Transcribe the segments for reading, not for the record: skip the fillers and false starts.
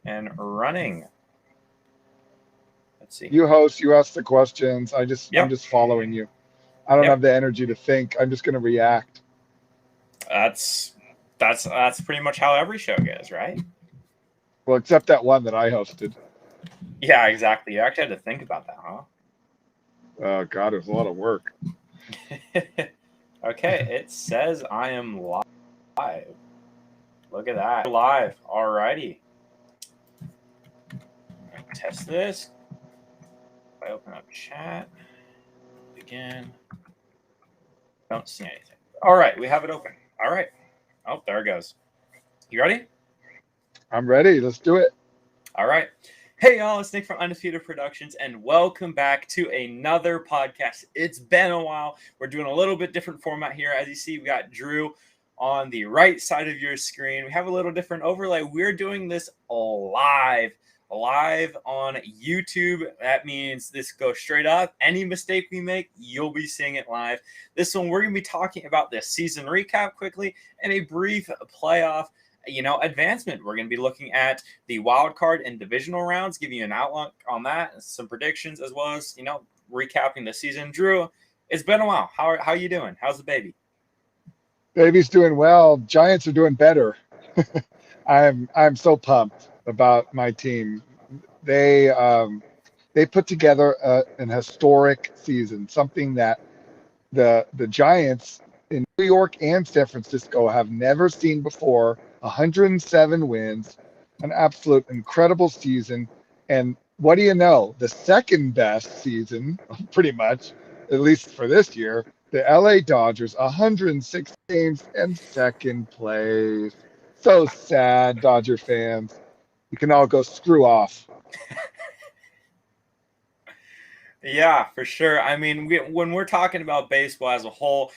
and running. Let's see. You host, you ask the questions. I'm Yep. just following you. I don't Yep. have the energy to think. I'm just going to react. That's that's pretty much how every show goes, right? Well, except that one that I hosted. Yeah, exactly. You actually had to think about that, huh? Oh God, it was a lot of work. Okay, it says I am live. Look at that. Live. Alrighty. Test this. If I open up chat again, don't see anything. All right, we have it open. All right. Oh, there it goes. You ready? I'm ready. Let's do it. All right. Hey, y'all, it's Nick from Undefeated Productions, and welcome back to another podcast. It's been a while. We're doing a little bit different format here. As you see, we got Drew on the right side of your screen. We have a little different overlay. We're doing this live on YouTube. That means this goes straight up. Any mistake we make, you'll be seeing it live. This one, we're going to be talking about the season recap quickly and a brief playoff advancement. We're going to be looking at the wild card and divisional rounds, giving you an outlook on that, some predictions, as well as, recapping the season. Drew, it's been a while. How you doing? How's the baby? Baby's doing well. Giants are doing better. I'm so pumped about my team. They put together an historic season, something that the Giants in New York and San Francisco have never seen before. 107 wins, an absolute incredible season. And what do you know? The second best season, pretty much, at least for this year, the LA Dodgers, 106 games and second place. So sad, Dodger fans. You can all go screw off. Yeah, for sure. I mean, when we're talking about baseball as a whole,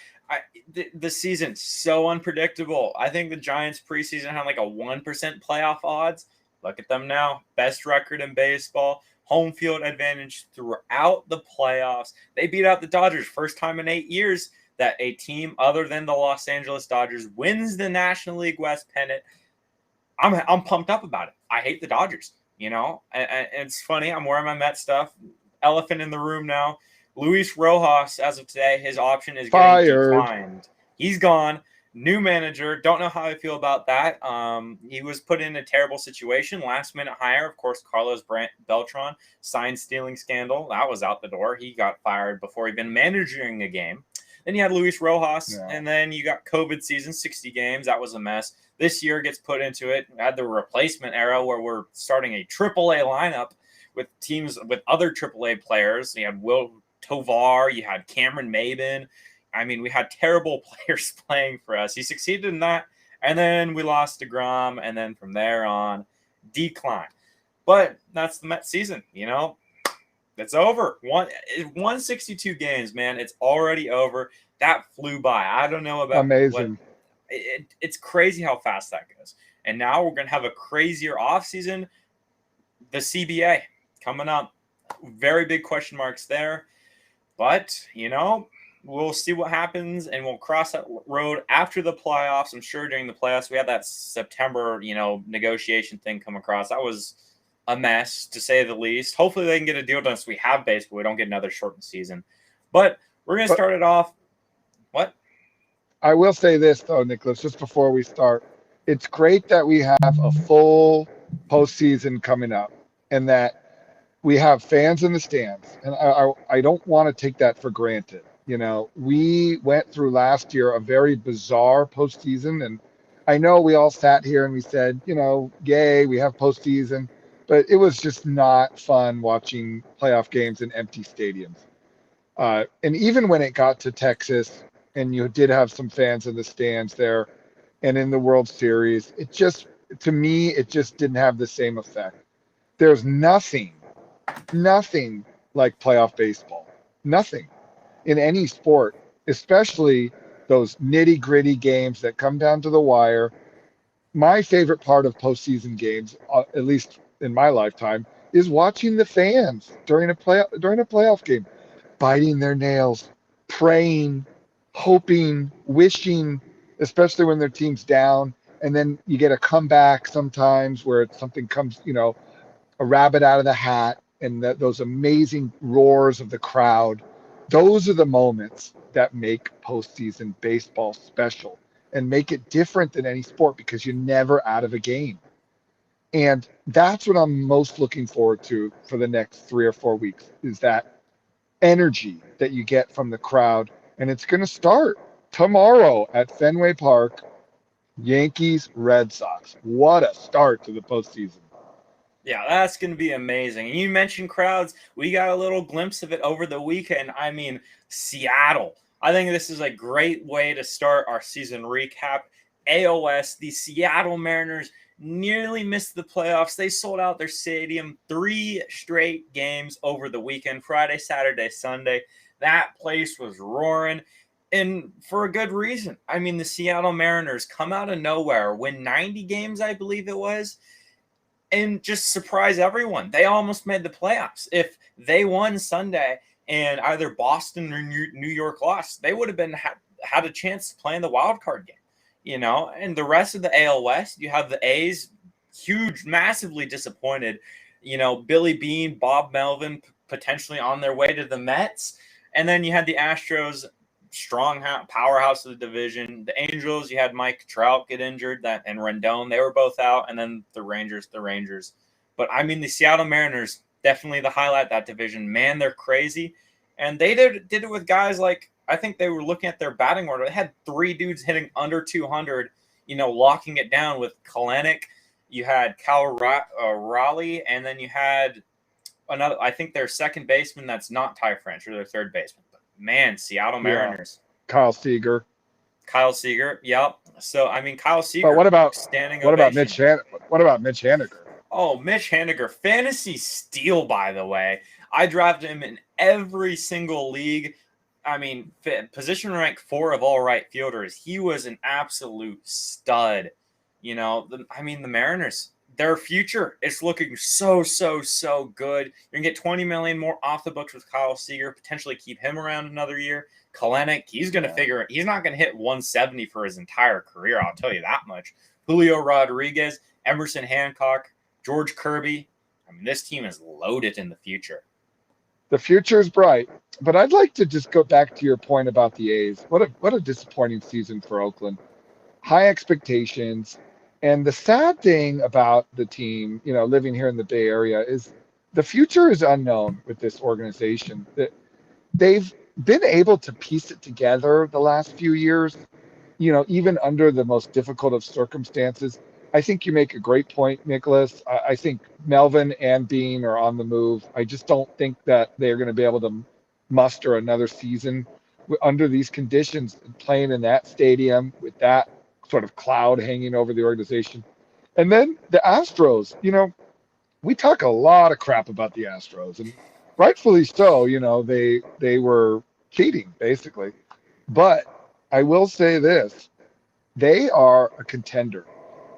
the season's so unpredictable. I think the Giants preseason had like a 1% playoff odds. Look at them now. Best record in baseball. Home field advantage throughout the playoffs. They beat out the Dodgers. First time in 8 years that a team other than the Los Angeles Dodgers wins the National League West pennant. I'm pumped up about it. I hate the Dodgers, and it's funny. I'm wearing my Met stuff. Elephant in the room now. Luis Rojas, as of today, his option is getting Fired. declined. He's gone. New manager. Don't know how I feel about that. He was put in a terrible situation. Last minute hire, of course, Carlos Beltran, sign stealing scandal. That was out the door. He got fired before he'd been managing a game. Then you had Luis Rojas, Yeah. and then you got COVID season, 60 games. That was a mess. This year gets put into it. We had the replacement era where we're starting a AAA lineup with teams with other AAA players. You had Will Tovar, you had Cameron Maben. I mean, we had terrible players playing for us. He succeeded in that, and then we lost DeGrom, and then from there on, decline. But that's the Mets season, It's over. 162 games, man. It's already over. That flew by. I don't know about what Amazing. it's crazy how fast that goes. And now we're going to have a crazier offseason. The CBA coming up. Very big question marks there. But, we'll see what happens, and we'll cross that road after the playoffs. I'm sure during the playoffs, we had that September, negotiation thing come across. That was a mess, to say the least. Hopefully they can get a deal done so we have baseball. We don't get another shortened season. But we're going to But start it off. What? I will say this though, Nicholas, just before we start, it's great that we have a full postseason coming up and that we have fans in the stands. And I don't want to take that for granted. We went through last year a very bizarre postseason. And I know we all sat here and we said, yay, we have postseason. But it was just not fun watching playoff games in empty stadiums. And even when it got to Texas, and you did have some fans in the stands there, and in the World Series, to me, it just didn't have the same effect. There's nothing like playoff baseball. Nothing in any sport, especially those nitty gritty games that come down to the wire. My favorite part of postseason games, at least in my lifetime, is watching the fans during a playoff game biting their nails, praying, hoping, wishing, especially when their team's down. and then you get a comeback sometimes where something comes, a rabbit out of the hat, and those amazing roars of the crowd. Those are the moments that make postseason baseball special and make it different than any sport because you're never out of a game. And that's what I'm most looking forward to for the next 3 or 4 weeks is that energy that you get from the crowd. And it's going to start tomorrow at Fenway Park, Yankees Red Sox. What a start to the postseason. Yeah, that's going to be amazing. And you mentioned crowds. We got a little glimpse of it over the weekend. I mean, Seattle. I think this is a great way to start our season recap. AOS, the Seattle Mariners nearly missed the playoffs. They sold out their stadium 3 straight games over the weekend, Friday, Saturday, Sunday. That place was roaring, and for a good reason. I mean, the Seattle Mariners come out of nowhere, win 90 games, I believe it was, and just surprise everyone. They almost made the playoffs. If they won Sunday and either Boston or New York lost, they would have been had a chance to play in the wild card game. And the rest of the AL West, you have the A's, huge, massively disappointed. Billy Beane, Bob Melvin, potentially on their way to the Mets. And then you had the Astros, strong powerhouse of the division. The Angels, you had Mike Trout get injured, and Rendon, they were both out. And then the Rangers. But, I mean, the Seattle Mariners, definitely the highlight of that division. Man, they're crazy. And they did it with guys like, I think they were looking at their batting order. They had 3 dudes hitting under 200, locking it down with Kalenic. You had Cal Raleigh, and then you had another, I think their second baseman that's not Ty France, or their third baseman. But man, Seattle Mariners. Yeah. Kyle Seager. Yep. So, I mean, Kyle Seager. But what about Mitch Haniger? Oh, Mitch Haniger, fantasy steal, by the way. I drafted him in every single league. I mean, position rank 4 of all right fielders. He was an absolute stud. The Mariners, their future is looking so good. You're going to get $20 million more off the books with Kyle Seager, potentially keep him around another year. Kalenic, he's going to he's not going to hit 170 for his entire career, I'll tell you that much. Julio Rodriguez, Emerson Hancock, George Kirby. I mean, this team is loaded in the future. The future is bright, but I'd like to just go back to your point about the A's. What a disappointing season for Oakland. High expectations, and the sad thing about the team, living here in the Bay Area, is the future is unknown with this organization. That they've been able to piece it together the last few years, even under the most difficult of circumstances. I think you make a great point, Nicholas. I think Melvin and Bean are on the move. I just don't think that they're going to be able to muster another season under these conditions, playing in that stadium with that sort of cloud hanging over the organization. And then the Astros, we talk a lot of crap about the Astros, and rightfully so. They were cheating, basically. But I will say this, they are a contender.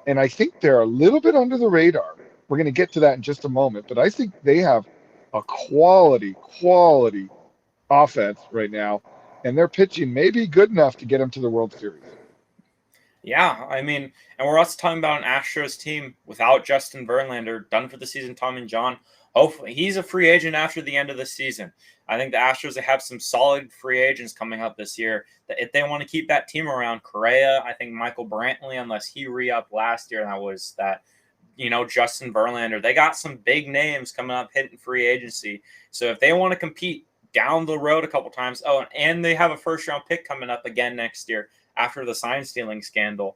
And I think they're a little bit under the radar. We're going to get to that in just a moment. But I think they have a quality offense right now. And their pitching may be good enough to get them to the World Series. Yeah, I mean, and we're also talking about an Astros team without Justin Verlander, done for the season, Tommy John. Hopefully, he's a free agent after the end of the season. I think the Astros have some solid free agents coming up this year. That if they want to keep that team around, Correa, I think Michael Brantley, unless he re-upped last year, Justin Verlander. They got some big names coming up hitting free agency. So if they want to compete down the road a couple times, and they have a first-round pick coming up again next year after the sign-stealing scandal,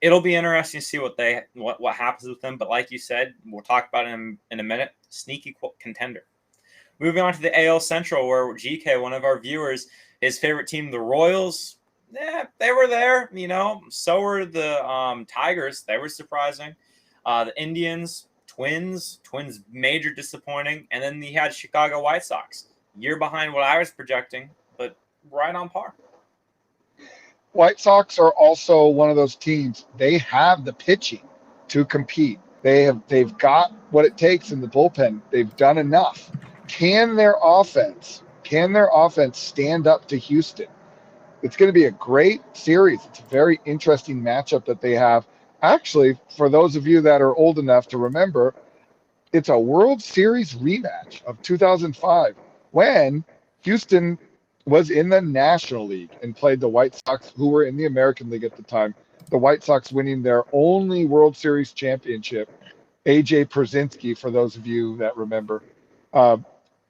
it'll be interesting to see what happens with them. But like you said, we'll talk about him in a minute. Sneaky contender. Moving on to the AL Central, where GK, one of our viewers, his favorite team, the Royals, they were there. So were the Tigers. They were surprising. The Indians, Twins, major disappointing. And then he had Chicago White Sox, year behind what I was projecting, but right on par. White Sox are also one of those teams. They have the pitching to compete. They've got what it takes in the bullpen. They've done enough. Can their offense stand up to Houston? It's going to be a great series. It's a very interesting matchup that they have. actually, for those of you that are old enough to remember, it's a World Series rematch of 2005 when Houston was in the National League and played the White Sox, who were in the American League at the time. The White Sox winning their only World Series championship. AJ Przinsky, for those of you that remember, uh,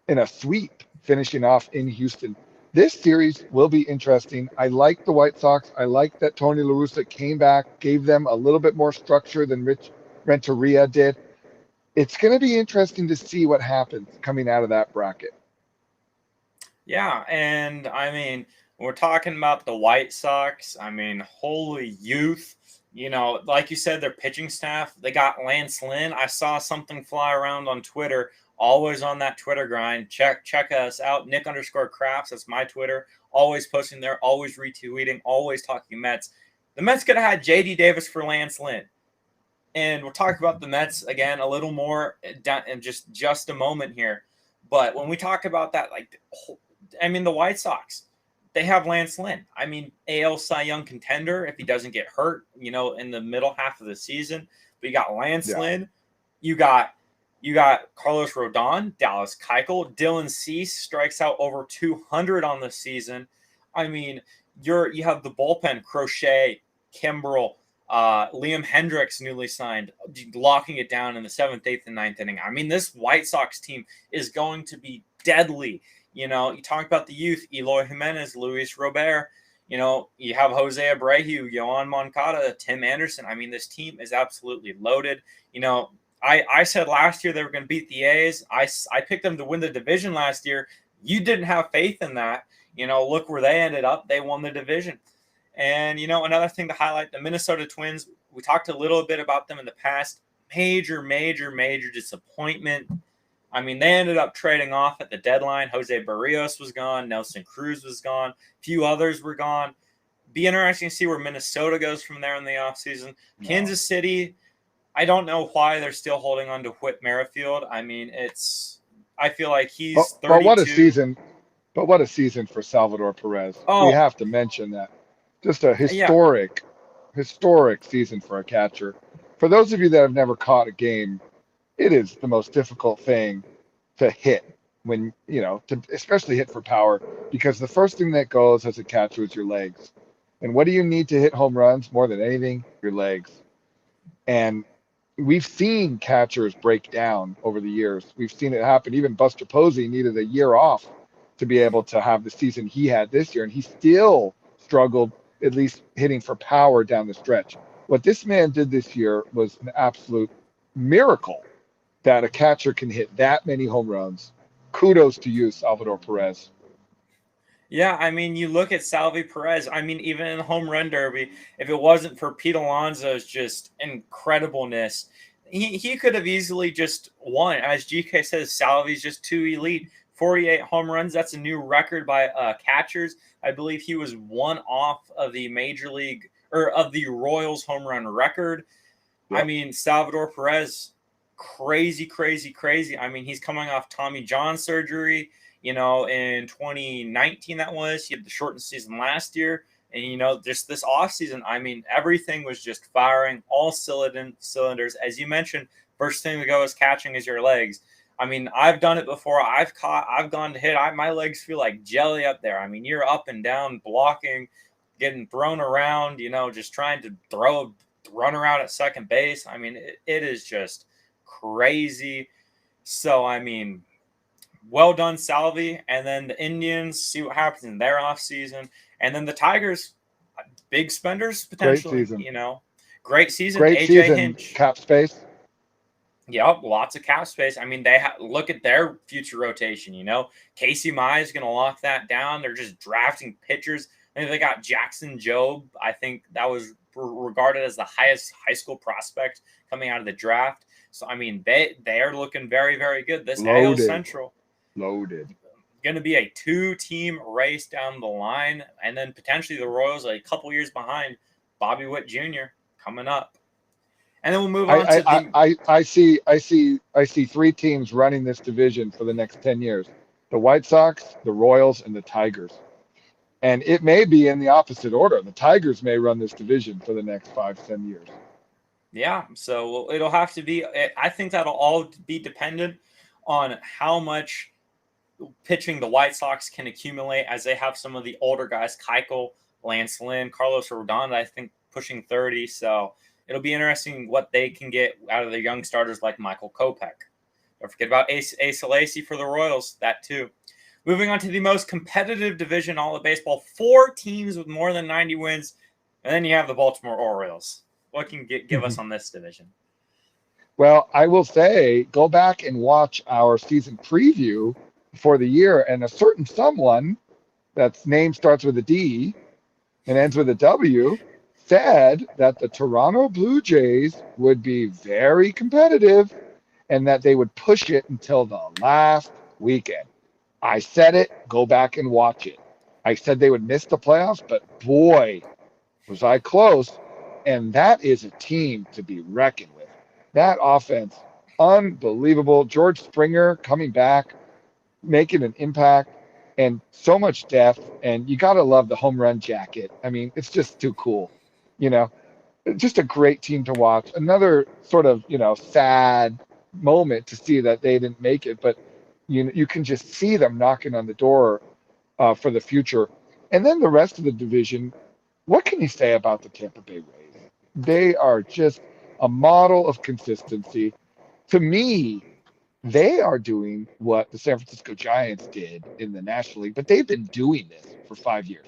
in a sweep, finishing off in Houston. This series will be interesting. I like the White Sox. I like that Tony La Russa came back, gave them a little bit more structure than Rich Renteria did. It's going to be interesting to see what happens coming out of that bracket. Yeah, and I mean, we're talking about the White Sox. I mean, holy youth. You know, like you said, their pitching staff, they got Lance Lynn. I saw something fly around on Twitter, always on that Twitter grind. Check us out, Nick_Crafts. That's my Twitter. Always posting there, always retweeting, always talking Mets. The Mets could have had JD Davis for Lance Lynn. And we'll talk about the Mets again a little more in just a moment here. But when we talk about that, like, I mean, the White Sox, they have Lance Lynn. I mean, AL Cy Young contender if he doesn't get hurt, you know, in the middle half of the season. But you got Lance Lynn. You got Carlos Rodon, Dallas Keuchel, Dylan Cease strikes out over 200 on the season. I mean, you have the bullpen, Crochet, Kimbrel, Liam Hendricks, newly signed, locking it down in the 7th, 8th, and 9th inning. I mean, this White Sox team is going to be deadly. You know, you talk about the youth, Eloy Jimenez, Luis Robert. You know, you have Jose Abreu, Yohan Moncada, Tim Anderson. I mean, this team is absolutely loaded. You know, I said last year they were going to beat the A's. I picked them to win the division last year. You didn't have faith in that. You know, look where they ended up. They won the division. And, you know, another thing to highlight, the Minnesota Twins, we talked a little bit about them in the past. Major disappointment. I mean, they ended up trading off at the deadline. Jose Barrios was gone. Nelson Cruz was gone. A few others were gone. Be interesting to see where Minnesota goes from there in the offseason. No. Kansas City, I don't know why they're still holding on to Whit Merrifield. I mean, I feel like he's 32. But what a season. But what a season for Salvador Perez. We have to mention that. Just a historic season for a catcher. For those of you that have never caught a game, it is the most difficult thing to hit when, you know, to especially hit for power, because the first thing that goes as a catcher is your legs. And what do you need to hit home runs more than anything? Your legs. And we've seen catchers break down over the years. We've seen it happen. Even Buster Posey needed a year off to be able to have the season he had this year, and he still struggled at least hitting for power down the stretch. What this man did this year was an absolute miracle that a catcher can hit that many home runs. Kudos to you, Salvador Perez. Yeah, I mean, you look at Salvi Perez. I mean, even in the home run derby, if it wasn't for Pete Alonso's just incredibleness, he could have easily just won. As GK says, Salvi's just too elite. 48 home runs. That's a new record by catchers. I believe he was one off of the Major League or of the Royals home run record. Yep. I mean, Salvador Perez, crazy. I mean, he's coming off Tommy John surgery. You know, in 2019, that was. He had the shortened season last year. And, you know, just this offseason, I mean, everything was just firing all cylinders. As you mentioned, first thing to go is catching is your legs. I mean, I've done it before. I've gone to hit. My legs feel like jelly up there. I mean, you're up and down, blocking, getting thrown around, you know, just trying to run around at second base. I mean, it is just crazy. So, I mean, well done, Salvi. And then the Indians, see what happens in their offseason. And then the Tigers, big spenders potentially. Great season. You know, great season. Great AJ season. Hinch. Cap space. Yep, lots of cap space. I mean, look at their future rotation. You know, Casey Mize is going to lock that down. They're just drafting pitchers. I mean, they got Jackson Jobe. I think that was regarded as the highest high school prospect coming out of the draft. So, I mean, they are looking very, very good. This AL Central. Loaded. Going to be a 2-team race down the line. And then potentially the Royals a couple years behind. Bobby Witt Jr. coming up. And then we'll move on to I see 3 teams running this division for the next 10 years. The White Sox, the Royals, and the Tigers. And it may be in the opposite order. The Tigers may run this division for the next 5-10 years. Yeah, so it'll have to be. I think that'll all be dependent on how much pitching the White Sox can accumulate as they have some of the older guys, Keuchel, Lance Lynn, Carlos Rodon, I think pushing 30. So it'll be interesting what they can get out of their young starters like Michael Kopech. Don't forget about Ace Lacy for the Royals, that too. Moving on to the most competitive division all of baseball, 4 teams with more than 90 wins, and then you have the Baltimore Orioles. What can give us on this division? Well, I will say, go back and watch our season preview for the year, and a certain someone that's name starts with a D and ends with a W said that the Toronto Blue Jays would be very competitive and that they would push it until the last weekend. I said it, go back and watch it. I said they would miss the playoffs, but boy, was I close. And that is a team to be reckoned with. That offense, unbelievable. George Springer coming back, making an impact, and so much depth. And you got to love the home run jacket. I mean, it's just too cool. You know, just a great team to watch. Another sort of, sad moment to see that they didn't make it, but you can just see them knocking on the door for the future. And then the rest of the division, what can you say about the Tampa Bay Rays? They are just a model of consistency. To me, they are doing what the San Francisco Giants did in the National League, but they've been doing this for 5 years.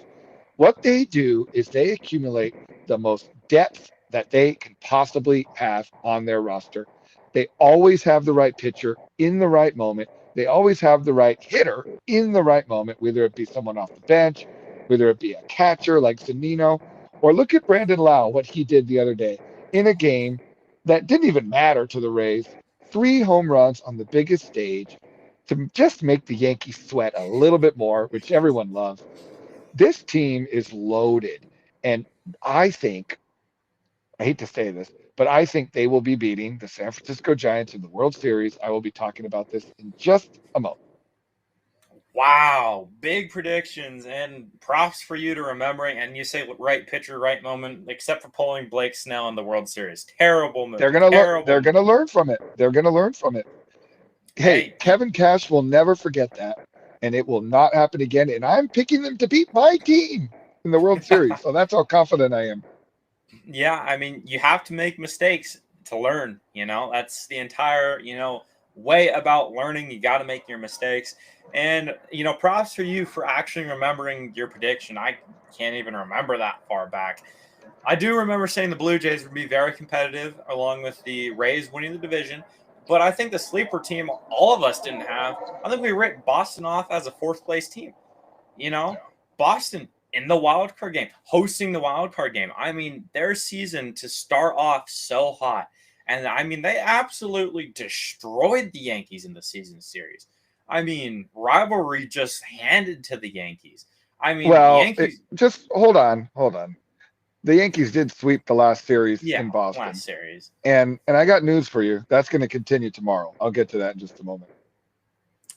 What they do is they accumulate the most depth that they can possibly have on their roster. They always have the right pitcher in the right moment. They always have the right hitter in the right moment, whether it be someone off the bench, whether it be a catcher like Zanino, or look at Brandon Lau, what he did the other day in a game that didn't even matter to the Rays. 3 home runs on the biggest stage to just make the Yankees sweat a little bit more, which everyone loves. This team is loaded. And I think, I hate to say this, but I think they will be beating the San Francisco Giants in the World Series. I will be talking about this in just a moment. Wow, big predictions and props for you to remembering. And you say right pitcher, right moment, except for pulling Blake Snell in the World Series. Terrible move. They're gonna learn from it. They're gonna learn from it. Hey, Hey, Kevin Cash will never forget that, and it will not happen again. And I'm picking them to beat my team in the World Series. So that's how confident I am. yeah, I mean, you have to make mistakes to learn. That's the entire, way about learning. You got to make your mistakes. And, props for you for actually remembering your prediction. I can't even remember that far back. I do remember saying the Blue Jays would be very competitive along with the Rays winning the division. But I think the sleeper team all of us didn't have, I think we wrote Boston off as a 4th place team. Boston in the wild card game, hosting the wild card game. I mean, their season to start off so hot. And I mean, they absolutely destroyed the Yankees in the season series. I mean, rivalry just handed to the Yankees. I mean, the Well, Yankees, just hold on. The Yankees did sweep the last series yeah, in Boston. last series. And I got news for you. That's going to continue tomorrow. I'll get to that in just a moment.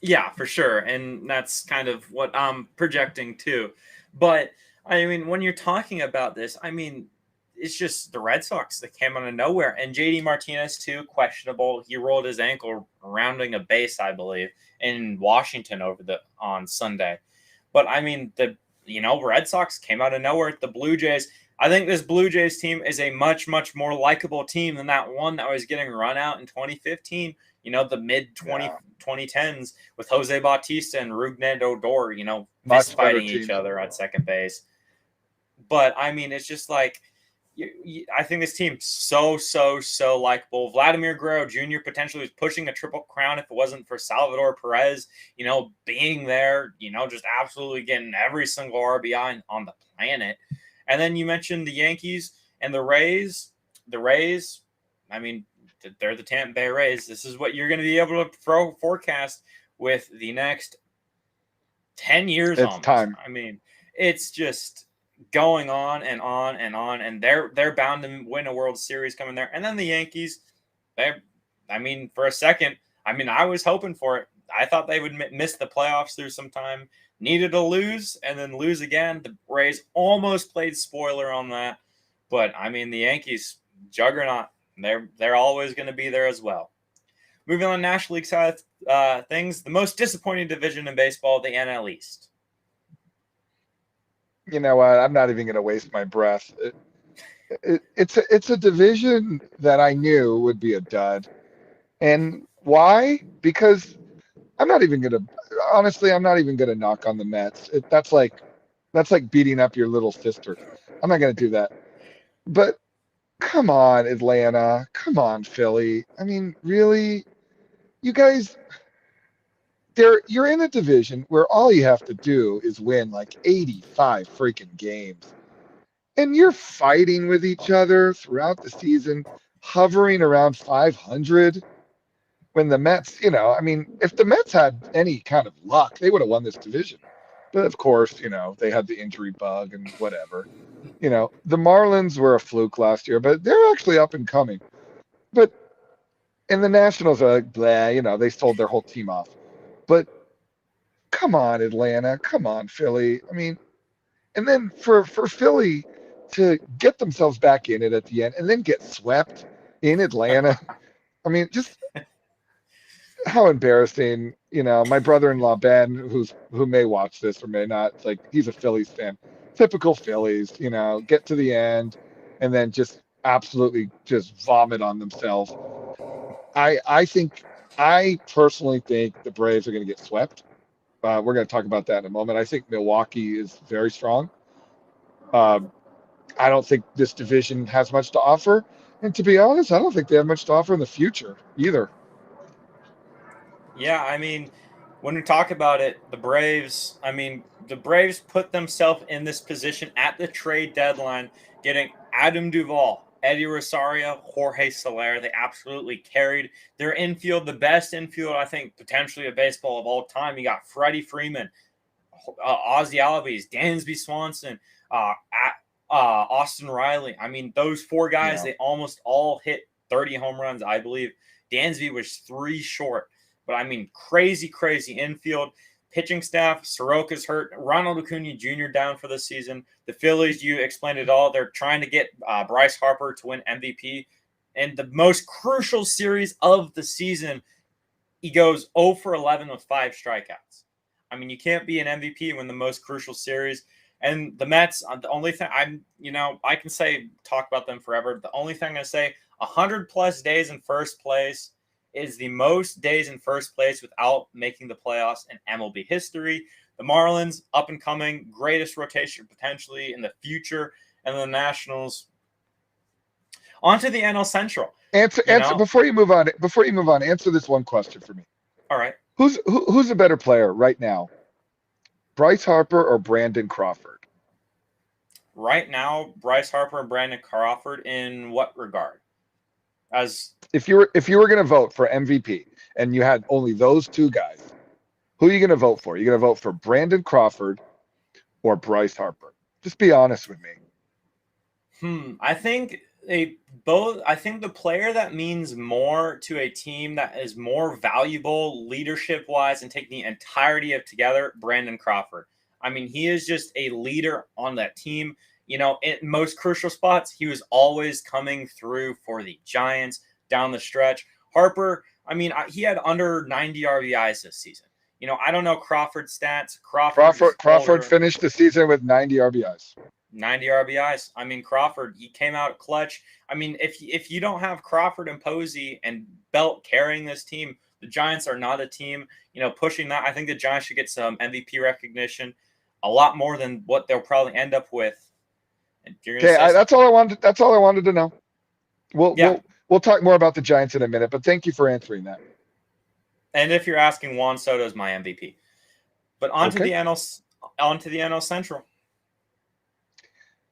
Yeah, for sure. And that's kind of what I'm projecting too. But I mean, when you're talking about this, I mean, it's just the Red Sox that came out of nowhere. And JD Martinez, too, questionable. He rolled his ankle rounding a base, I believe, in Washington on Sunday. But I mean, the Red Sox came out of nowhere. The Blue Jays, I think this Blue Jays team is a much, much more likable team than that one that was getting run out in 2015. The mid 2010s with Jose Bautista and Rougned Odor, fist Much better fighting each teams. other at second base. But I mean, it's just like I think this team's so likable. Vladimir Guerrero Jr. potentially was pushing a triple crown if it wasn't for Salvador Perez, being there, just absolutely getting every single RBI on the planet. And then you mentioned the Yankees and the Rays. The Rays, I mean, they're the Tampa Bay Rays. This is what you're going to be able to forecast with the next 10 years It's almost. time. I mean, it's just going on and on and on, and they're bound to win a World Series coming there. And then the Yankees, for a second, I was hoping for it. I thought they would miss the playoffs through some time, needed to lose and then lose again. The Rays almost played spoiler on that, but I mean, the Yankees juggernaut, They're always going to be there as well. Moving on, National League side of things, the most disappointing division in baseball, the NL East. You know what? I'm not even going to waste my breath. It's a division that I knew would be a dud. And why? Because I'm not even going to, honestly, I'm not even going to knock on the Mets. That's like beating up your little sister. I'm not going to do that. But come on, Atlanta. Come on, Philly. I mean, really? You guys, you're in a division where all you have to do is win like 85 freaking games. And you're fighting with each other throughout the season, hovering around 500. When the Mets, I mean, if the Mets had any kind of luck, they would have won this division. But of course, they had the injury bug and whatever. The Marlins were a fluke last year, but they're actually up and coming. But and the Nationals are like, blah, they sold their whole team off. But come on, Atlanta, come on, Philly. I mean, and then for Philly to get themselves back in it at the end and then get swept in Atlanta. I mean, just how embarrassing. My brother-in-law Ben, who may watch this or may not, it's like he's a Phillies fan. Typical Phillies, get to the end and then just absolutely just vomit on themselves. I personally think the Braves are going to get swept. We're going to talk about that in a moment. I think Milwaukee is very strong. Um, I don't think this division has much to offer. And to be honest, I don't think they have much to offer in the future either. Yeah, I mean, when we talk about it, the Braves put themselves in this position at the trade deadline, getting Adam Duvall, Eddie Rosario, Jorge Soler. They absolutely carried their infield, the best infield, I think, potentially of baseball of all time. You got Freddie Freeman, Ozzie Albies, Dansby Swanson, Austin Riley. I mean, those four guys, Yeah. they almost all hit 30 home runs, I believe. Dansby was 3 short. But I mean, crazy infield. Pitching staff, Soroka's hurt. Ronald Acuna Jr. down for the season. The Phillies, you explained it all. They're trying to get Bryce Harper to win MVP. And the most crucial series of the season, he goes 0 for 11 with 5 strikeouts. I mean, you can't be an MVP when the most crucial series. And the Mets, the only thing I can talk about them forever. The only thing I'm going to say, 100 plus days in first place is the most days in first place without making the playoffs in MLB history. The Marlins, up and coming, greatest rotation potentially in the future. And the Nationals, onto the NL Central. Answer before you move on. Answer this one question for me. All right. Who's a better player right now? Bryce Harper or Brandon Crawford? Right now, Bryce Harper and Brandon Crawford. In what regard? As if you were going to vote for MVP and you had only those two guys, who are you going to vote for? You're going to vote for Brandon Crawford or Bryce Harper? Just be honest with me. I think I think the player that means more to a team that is more valuable leadership wise and taking the entirety of together, Brandon Crawford. I mean, he is just a leader on that team. In most crucial spots, he was always coming through for the Giants down the stretch. Harper, I mean, he had under 90 RBIs this season. I don't know Crawford's stats. Crawford finished the season with 90 RBIs. 90 RBIs. I mean, Crawford, he came out clutch. I mean, if you don't have Crawford and Posey and Belt carrying this team, the Giants are not a team, pushing that. I think the Giants should get some MVP recognition, a lot more than what they'll probably end up with. Okay, that's all I wanted. That's all I wanted to know. We'll talk more about the Giants in a minute, but thank you for answering that. And if you're asking, Juan Soto is my MVP. But onto the NL Central.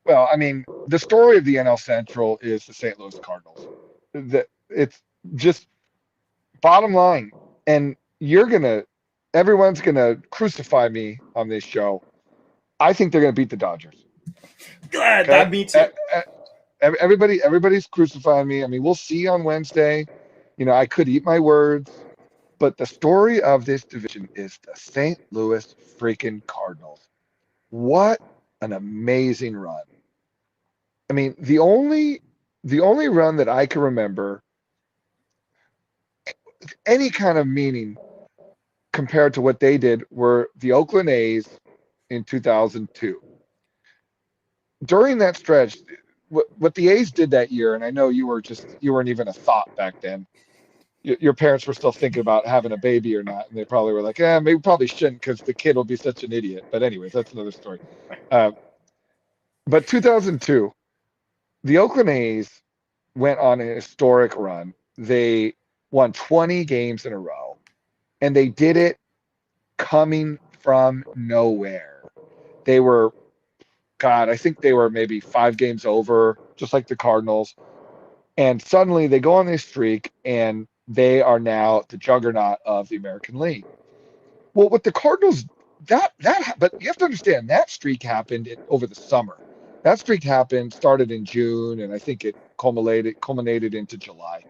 Well, I mean, the story of the NL Central is the St. Louis Cardinals. It's just bottom line, and everyone's gonna crucify me on this show. I think they're gonna beat the Dodgers. Glad that me too. Everybody's crucifying me. I mean, we'll see on Wednesday. I could eat my words, but the story of this division is the St. Louis freaking Cardinals. What an amazing run. I mean, the only the only run that I can remember any kind of meaning compared to what they did were the Oakland A's in 2002. During that stretch, what the A's did that year, and I know you weren't even a thought back then. Your parents were still thinking about having a baby or not, and they probably were like, "Yeah, maybe probably shouldn't because the kid will be such an idiot." But anyways, that's another story. Uh, but 2002, the Oakland A's went on an historic run. They won 20 games in a row, and they did it coming from nowhere. They were, God, I think they were maybe 5 games over, just like the Cardinals. And suddenly they go on this streak, and they are now the juggernaut of the American League. Well, with the Cardinals, but you have to understand that streak happened over the summer. That streak started in June, and I think it culminated into July.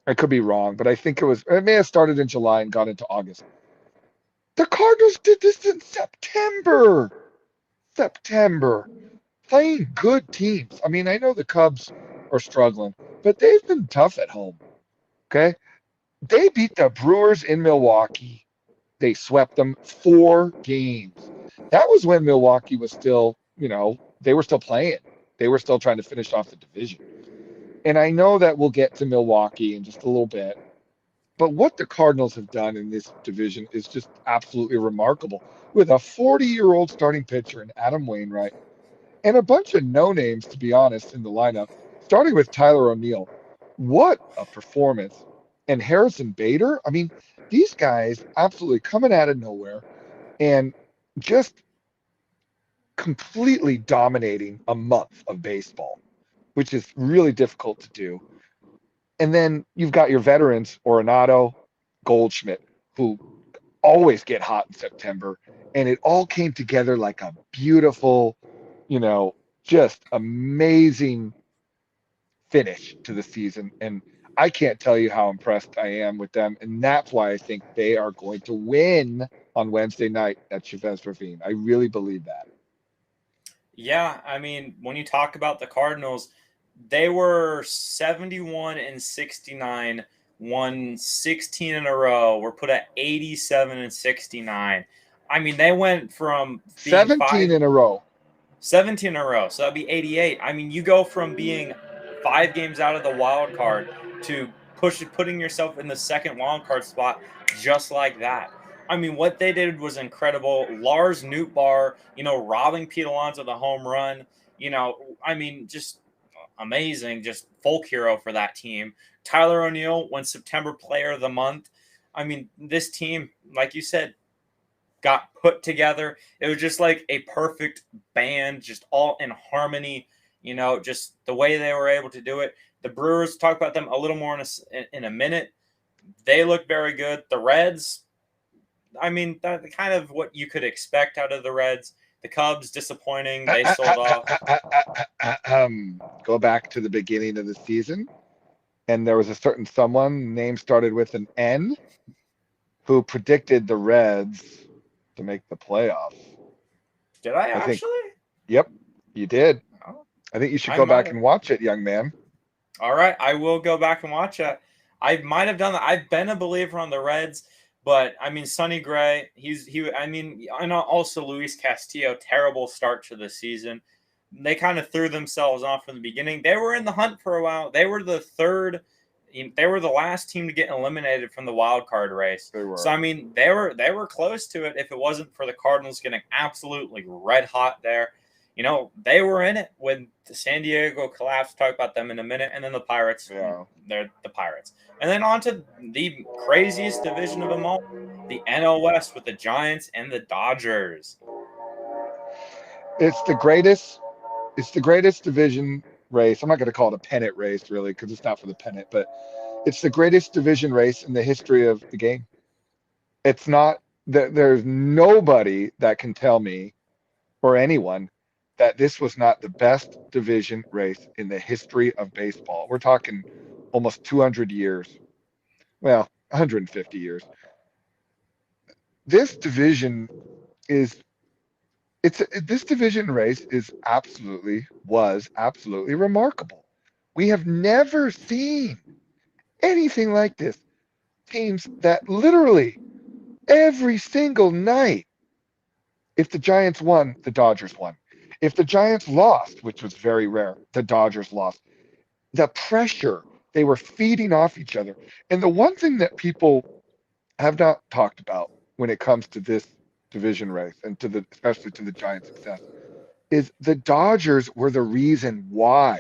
I could be wrong, but I think it may have started in July and got into August. The Cardinals did this in September. September. Playing good teams. I mean, I know the Cubs are struggling, but they've been tough at home. Okay. They beat the Brewers in Milwaukee. They swept them 4 games. That was when Milwaukee was still, they were still playing. They were still trying to finish off the division. And I know that we'll get to Milwaukee in just a little bit. But what the Cardinals have done in this division is just absolutely remarkable. With a 40-year-old starting pitcher in Adam Wainwright and a bunch of no names, to be honest, in the lineup, starting with Tyler O'Neill. What a performance. And Harrison Bader. I mean, these guys absolutely coming out of nowhere and just completely dominating a month of baseball, which is really difficult to do. And then you've got your veterans, Arenado, Goldschmidt, who always get hot in September. And it all came together like a beautiful, you know, just amazing finish to the season. And I can't tell you how impressed I am with them. And that's why I think they are going to win on Wednesday night at Chavez Ravine. I really believe that. Yeah, I mean, when you talk about the Cardinals, they were 71 and 69, won 16 in a row, were put at 87 and 69. I mean, they went from being 17 in a row. 17 in a row, so that'd be 88. I mean, you go from being 5 games out of the wild card to putting yourself in the second wild card spot just like that. I mean, what they did was incredible. Lars Nootbaar, robbing Pete Alonso the home run. I mean, just amazing, just folk hero for that team. Tyler O'Neill won September Player of the Month. I mean, this team, like you said, got put together. It was just like a perfect band, just all in harmony. Just the way they were able to do it. The Brewers, talk about them a little more in a minute. They look very good. The Reds, I mean, kind of what you could expect out of the Reds. The Cubs, disappointing. They sold off. Go back to the beginning of the season, and there was a certain someone, name started with an N, who predicted the Reds to make the playoffs. Did I I think, actually? yep, you did. Oh, I think you should I go might back have. and watch it, young man. All right, I will go back and watch it. I might have done that. I've been a believer on the Reds, but I mean Sonny Gray, he. I mean, I know also Luis Castillo, terrible start to the season. They kind of threw themselves off from the beginning. They were in the hunt for a while. They were the third. They were the last team to get eliminated from the wild card race. They So were. I mean, they were close to it. If it wasn't for the Cardinals getting absolutely red hot there, they were in it when the San Diego collapsed. Talk about them in a minute, and then the Pirates. Yeah. They're the Pirates, and then on to the craziest division of them all, the NL West with the Giants and the Dodgers. It's the greatest. It's the greatest division race. I'm not going to call it a pennant race, really, because it's not for the pennant, but it's the greatest division race in the history of the game. It's not that there's nobody that can tell me or anyone that this was not the best division race in the history of baseball. We're talking almost 200 years. Well, 150 years. This division is this division race was absolutely remarkable. We have never seen anything like this. Teams that literally every single night, if the Giants won, the Dodgers won. If the Giants lost, which was very rare, the Dodgers lost. The pressure, they were feeding off each other. And the one thing that people have not talked about when it comes to this division race and to the especially to the Giants' success is the Dodgers were the reason why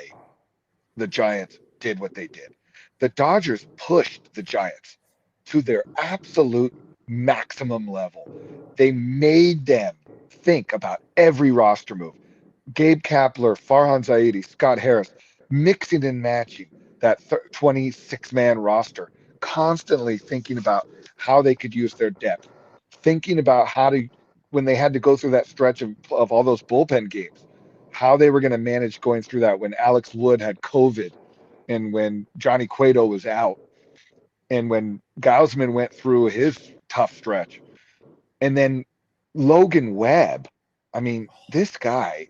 the Giants did what they did. The Dodgers pushed the Giants to their absolute maximum level. They made them think about every roster move. Gabe Kapler, Farhan Zaidi, Scott Harris, mixing and matching that 26-man roster, constantly thinking about how they could use their depth, thinking about how to, when they had to go through that stretch of all those bullpen games, how they were going to manage going through that when Alex Wood had COVID and when Johnny Cueto was out and when Gausman went through his tough stretch. And then Logan Webb, I mean, this guy,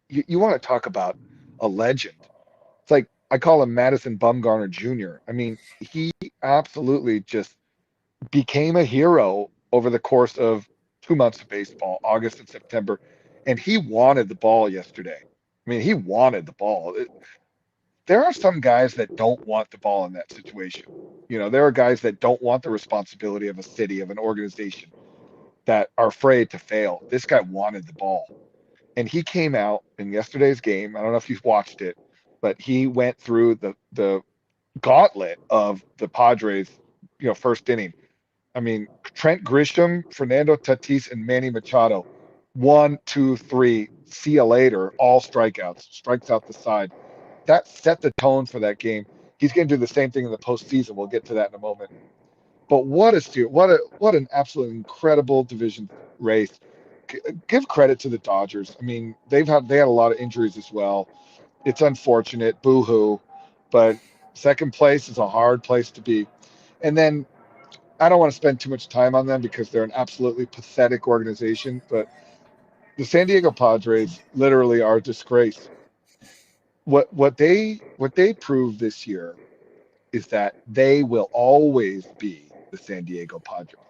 you want to talk about a legend. It's like I call him Madison Bumgarner Jr. I mean, he absolutely just became a hero over the course of 2 months of baseball, August and September, and he wanted the ball yesterday. I mean, he wanted the ball. There are some guys that don't want the ball in that situation. You know, there are guys that don't want the responsibility of a city, of an organization, that are afraid to fail. This guy wanted the ball. And he came out in yesterday's game. I don't know if you've watched it, but he went through the gauntlet of the Padres, first inning. I mean, Trent Grisham, Fernando Tatis, and Manny Machado, 1, 2, 3, see you later, all strikeouts, strikes out the side. That set the tone for that game. He's going to do the same thing in the postseason. We'll get to that in a moment. But what an absolutely incredible division race. Give credit to the Dodgers. I mean, they had a lot of injuries as well. It's unfortunate, boo-hoo, but second place is a hard place to be. And then I don't want to spend too much time on them because they're an absolutely pathetic organization, but the San Diego Padres literally are a disgrace. What they proved this year is that they will always be the San Diego Padres.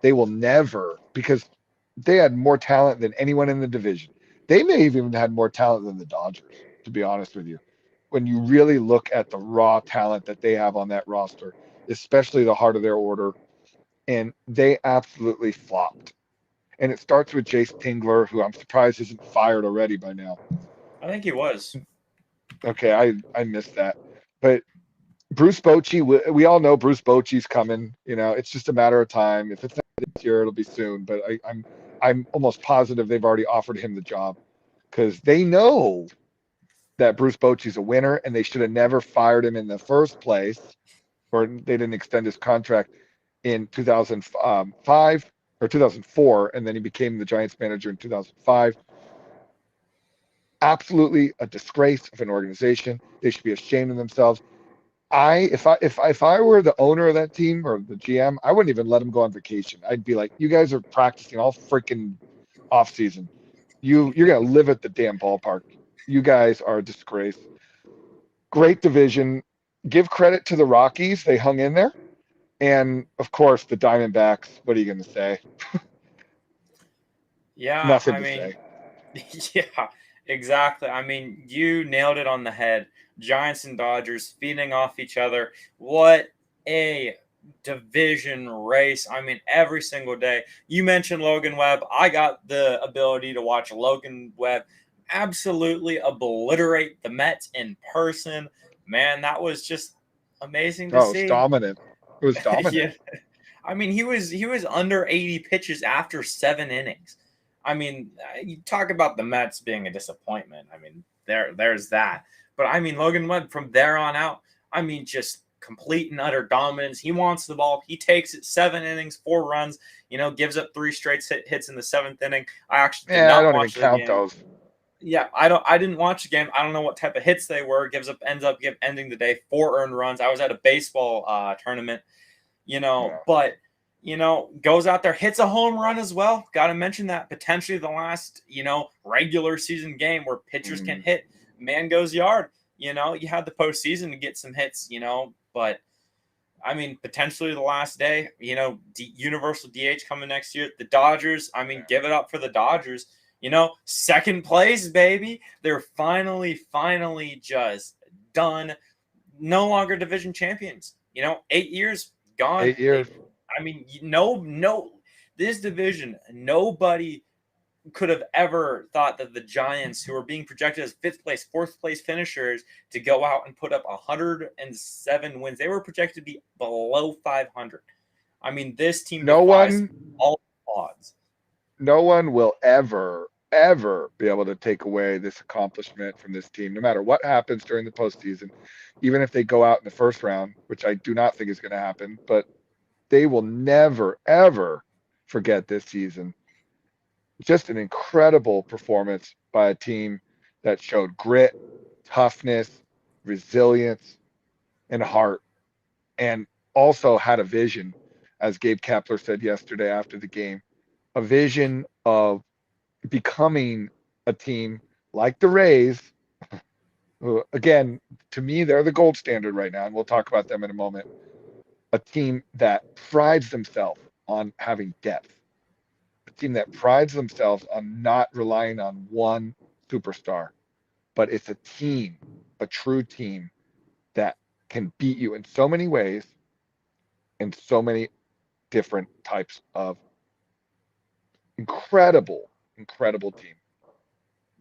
They will never, because they had more talent than anyone in the division. They may have even had more talent than the Dodgers, to be honest with you. When you really look at the raw talent that they have on that roster, especially the heart of their order, and they absolutely flopped. And it starts with Jace Tingler, who I'm surprised isn't fired already by now. I think he was. Okay, I missed that. But Bruce Bochy, we all know Bruce Bochy's coming. You know, it's just a matter of time. If it's not this year, it'll be soon. But I'm almost positive they've already offered him the job because they know that Bruce Bochy's a winner, and they should have never fired him in the first place, or they didn't extend his contract in 2005 or 2004, and then he became the Giants manager in 2005. Absolutely a disgrace of an organization. They should be ashamed of themselves. If I were the owner of that team or the GM, I wouldn't even let them go on vacation. I'd be like, you guys are practicing all freaking off season. You're gonna live at the damn ballpark. You guys are a disgrace. Great division. Give credit to the Rockies. They hung in there. And of course the Diamondbacks. What are you gonna say? Yeah, Nothing I to mean, say. yeah, exactly. I mean, you nailed it on the head. Giants and Dodgers feeding off each other. What a division race. I mean, every single day. You mentioned Logan Webb. I got the ability to watch Logan Webb absolutely obliterate the Mets in person. Man, that was just amazing to Oh, it's see. dominant. It was dominant. Yeah. I mean, he was under 80 pitches after 7 innings. I mean, you talk about the Mets being a disappointment. I mean, there's that. But I mean, Logan Webb from there on out, I mean, just complete and utter dominance. He wants the ball. He takes it 7 innings, 4 runs. Gives up 3 straight hits in the seventh inning. I actually did Yeah, I not don't even watch the count game. those. Yeah, I didn't watch the game. I don't know what type of hits they were. Ending the day 4 earned runs. I was at a baseball tournament, Yeah. but goes out there, hits a home run as well. Got to mention that potentially the last, regular season game where pitchers can Mm. hit. Man goes yard. You know, you had the postseason to get some hits, you know, but I mean, potentially the last day, you know, universal DH coming next year. The Dodgers, I mean, give it up for the Dodgers. You know, second place, baby. They're finally just done. No longer division champions. You know, 8 years gone. 8 years. I mean, no, this division, nobody could have ever thought that the Giants, who are being projected as fifth place, fourth place finishers, to go out and put up 107 wins. They were projected to be below 500. I mean, this team defies all odds. No one will ever be able to take away this accomplishment from this team, no matter what happens during the postseason, even if they go out in the first round, which I do not think is going to happen, but they will never, ever forget this season. Just an incredible performance by a team that showed grit, toughness, resilience, and heart, and also had a vision, as Gabe Kapler said yesterday after the game, a vision of becoming a team like the Rays, who, again, to me, they're the gold standard right now, and we'll talk about them in a moment. A team that prides themselves on having depth, a team that prides themselves on not relying on one superstar, but it's a team, a true team that can beat you in so many ways, in so many different types of incredible team.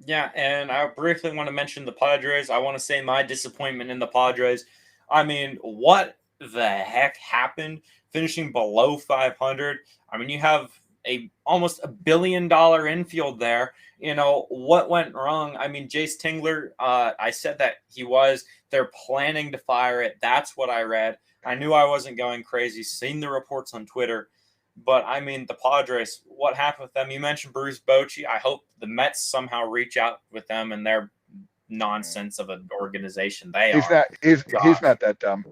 Yeah, and I briefly want to mention the Padres. I want to say my disappointment in the Padres. I mean, what the heck happened finishing below 500? I mean, you have almost $1 billion infield there. You know, what went wrong? I mean, Jace Tingler, I said that they're planning to fire it. That's what I read. I knew I wasn't going crazy, seen the reports on Twitter. But I mean, the Padres, what happened with them? You mentioned Bruce Bochy. I hope the Mets somehow reach out with them and their nonsense of an organization they are. He's not that dumb.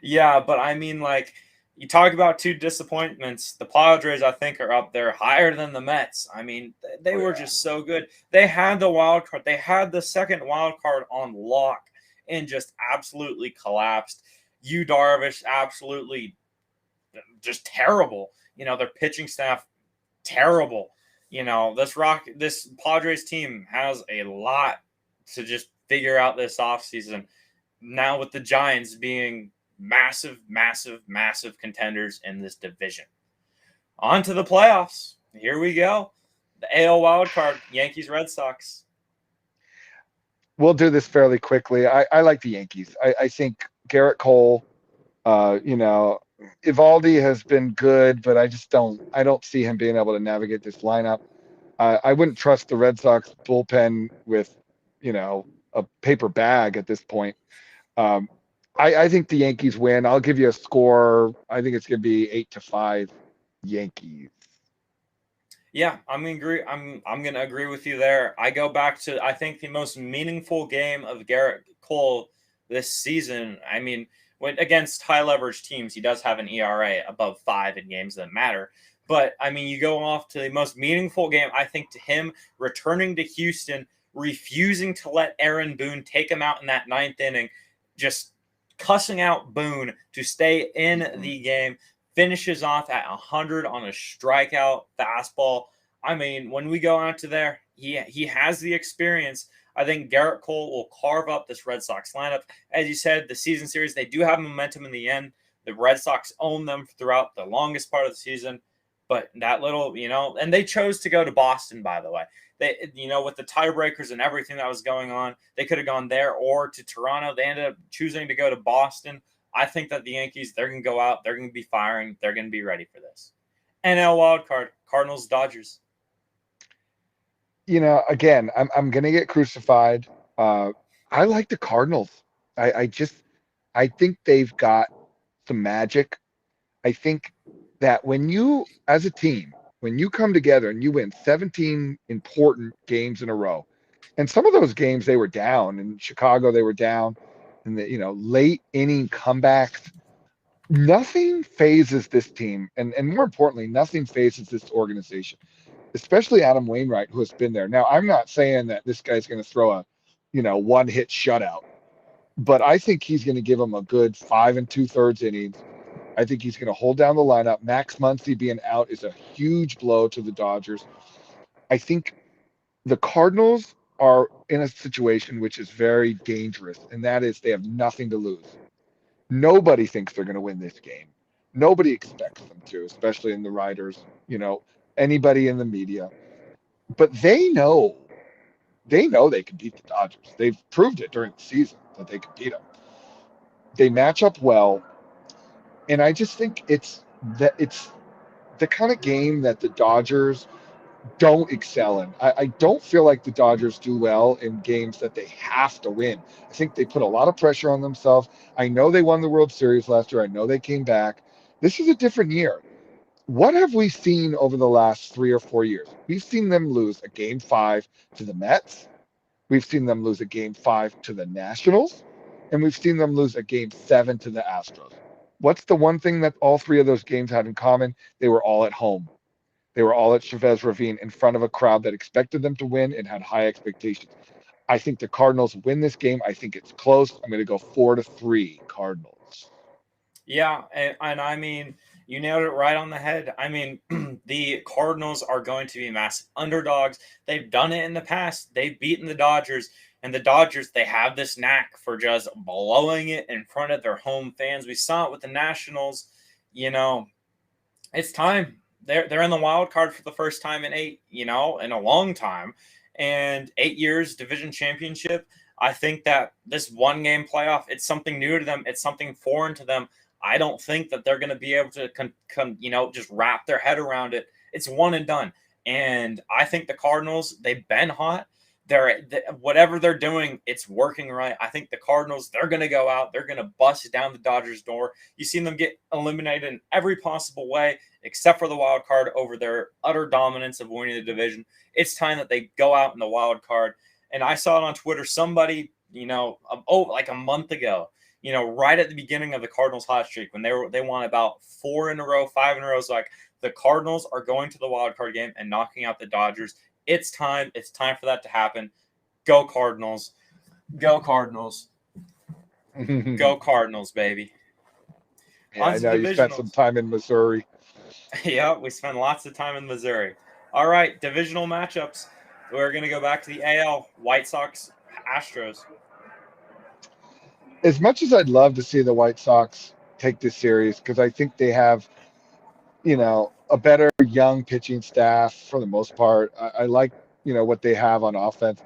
Yeah, but I mean, like, you talk about two disappointments. The Padres, I think, are up there higher than the Mets. I mean, they were just so good. They had the wild card. They had the second wild card on lock and just absolutely collapsed. Yu Darvish absolutely just terrible. You know, their pitching staff terrible. You know, this Padres team has a lot to just figure out this offseason. Now with the Giants being massive contenders in this division. On to the playoffs. Here we go. The AL wild card, Yankees Red Sox. We'll do this fairly quickly. I like the Yankees. I think Garrett Cole, you know, Evaldi has been good, but I don't see him being able to navigate this lineup. I wouldn't trust the Red Sox bullpen with, you know, a paper bag at this point. I think the Yankees win. I'll give you a score. I think it's going to be 8-5 Yankees. Yeah, I'm going to agree with you there. I go back to, I think, the most meaningful game of Garrett Cole this season. I mean, when against high leverage teams, he does have an ERA above 5 in games that matter. But I mean, you go off to the most meaningful game, I think, to him returning to Houston, refusing to let Aaron Boone take him out in that ninth inning, just cussing out Boone to stay in the game, finishes off at 100 on a strikeout fastball. I mean, when we go out to there, he has the experience. I think Garrett Cole will carve up this Red Sox lineup. As you said, the season series, they do have momentum in the end. The Red Sox own them throughout the longest part of the season. But that little, you know, and they chose to go to Boston, by the way. They, you know, with the tiebreakers and everything that was going on, they could have gone there or to Toronto. They ended up choosing to go to Boston. I think that the Yankees, they're going to go out. They're going to be firing. They're going to be ready for this. NL wildcard, Cardinals, Dodgers. You know, again, I'm going to get crucified. I like the Cardinals. I think they've got some magic. I think that when you, as a team, when you come together and you win 17 important games in a row, and some of those games they were down in Chicago, they were down, and the, you know, late inning comebacks, nothing phases this team, and more importantly, nothing phases this organization, especially Adam Wainwright, who has been there. Now, I'm not saying that this guy's going to throw a one hit shutout. But I think he's going to give them a good 5 2/3 innings. I think he's going to hold down the lineup. Max Muncy being out is a huge blow to the Dodgers. I think the Cardinals are in a situation which is very dangerous, and that is they have nothing to lose. Nobody thinks they're going to win this game. Nobody expects them to, especially in the writers, anybody in the media. But they know they can beat the Dodgers. They've proved it during the season that they can beat them. They match up well, and I just think it's the kind of game that the Dodgers don't excel in. I don't feel like the Dodgers do well in games that they have to win. I think they put a lot of pressure on themselves. I know they won the World Series last year. I know they came back. This is a different year. What have we seen over the last 3 or 4 years? We've seen them lose a game 5 to the Mets. We've seen them lose a game 5 to the Nationals. And we've seen them lose a game 7 to the Astros. What's the one thing that all three of those games had in common? They were all at home. They were all at Chavez Ravine in front of a crowd that expected them to win and had high expectations. I think the Cardinals win this game. I think it's close. I'm going to go 4-3 Cardinals. Yeah, and I mean, you nailed it right on the head. I mean, the Cardinals are going to be massive underdogs. They've done it in the past. They've beaten the Dodgers, and the Dodgers, they have this knack for just blowing it in front of their home fans. We saw it with the Nationals. It's time. They're in the wild card for the first time in in a long time, and 8 years division championship. I think that this one game playoff, it's something new to them. It's something foreign to them. I don't think that they're going to be able to just wrap their head around it. It's one and done. And I think the Cardinals, they've been hot. Whatever they're doing, it's working right. I think the Cardinals, they're going to go out. They're going to bust down the Dodgers' door. You've seen them get eliminated in every possible way, except for the wild card over their utter dominance of winning the division. It's time that they go out in the wild card. And I saw it on Twitter. Somebody, like a month ago, right at the beginning of the Cardinals hot streak, when they won about 4 in a row, 5 in a row. So like the Cardinals are going to the wild card game and knocking out the Dodgers. It's time. It's time for that to happen. Go Cardinals. Go Cardinals. Go Cardinals, baby. Yeah, I know you spent some time in Missouri. Yeah, we spent lots of time in Missouri. All right, divisional matchups. We're going to go back to the AL. White Sox, Astros. As much as I'd love to see the White Sox take this series, because I think they have, a better young pitching staff for the most part. I like, what they have on offense.